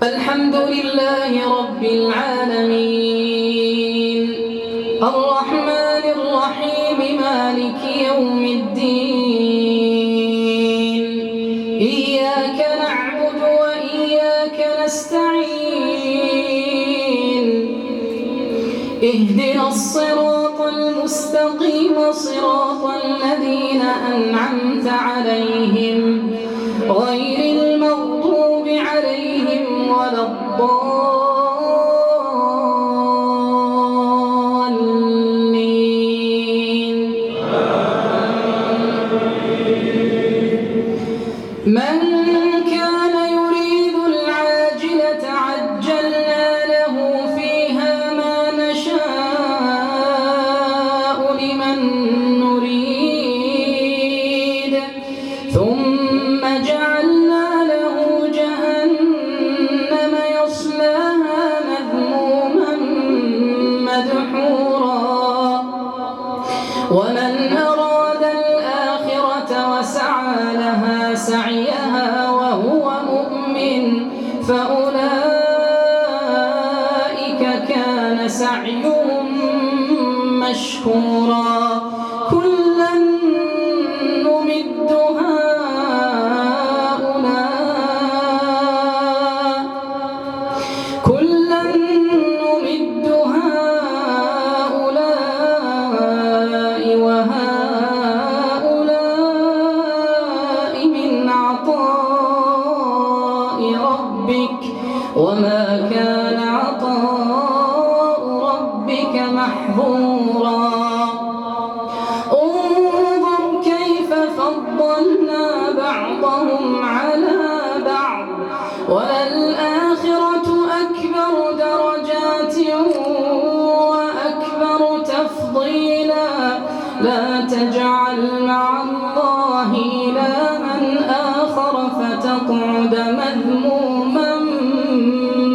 الحمد لله رب العالمين الرحمن الرحيم مالك يوم الدين إياك نعبد وإياك نستعين اهدنا الصراط المستقيم صراط الذين أنعمت عليهم غير المغضوب عليهم ولا الضالين. من كان يريد العاجلة عجلنا له فيها ما نشاء لمن نريد ثم جعلنا له جهنم يصلاها مذموما مدحورا ومن أراد الآخرة وسعى لها سعيها وهو مؤمن فأولئك كان سعيهم مشكورا كلا نمد هؤلاء وهؤلاء من عطاء ربك وما كان عطاء ربك محظورا انظر كيف فضلنا بعضهم على بعض وللآخرة أكبر درجات وأكبر تفضيلا لا تجعل مع الله إلها آخر فتقعد مذموما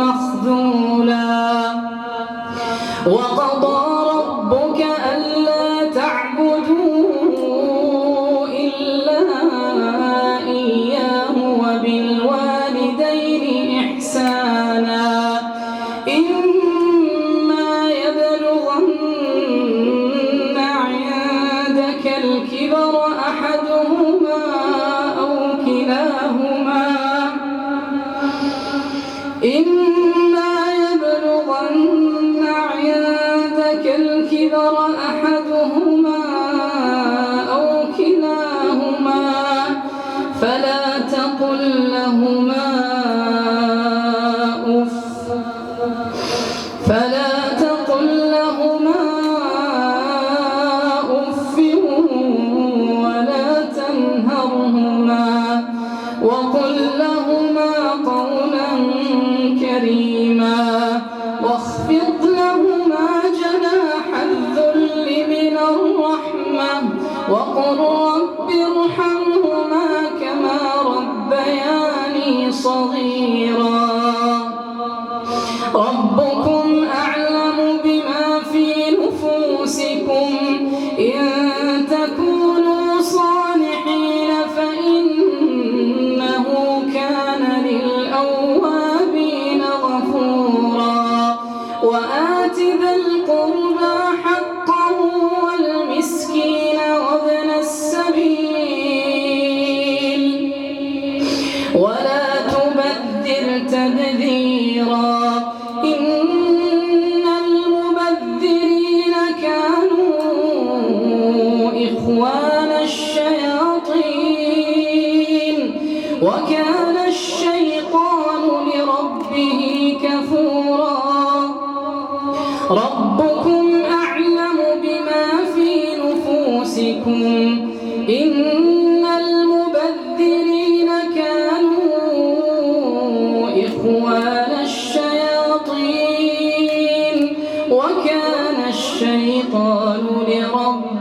مخذولا وقضى ربك ألا تعبدوا إلا إياه وبالوالدين إحسانا إما يبلغن عندك الكبر أحدهما أو كلاهما فلا تقل لهما أف ولا تنهرهما وقل لهما قولا كريما واخفض لهما جناح الذل من الرحمة وقل رب ارحمهما كما ربياني صغيرا ربكم أعلم بما في نفوسكم إن تكونوا صالحين فإنه كان للأوابين غفورا وآت ذا القربى حقه والمسكين وابن السبيل ولا تبذر تبذيرا إن المبذرين كانوا إخوان الشياطين وكان الشيطان لربه كفورا ربكم أعلم بما في نفوسكم إن المبذرين كانوا إخوان الشياطين وكان الشيطان لربه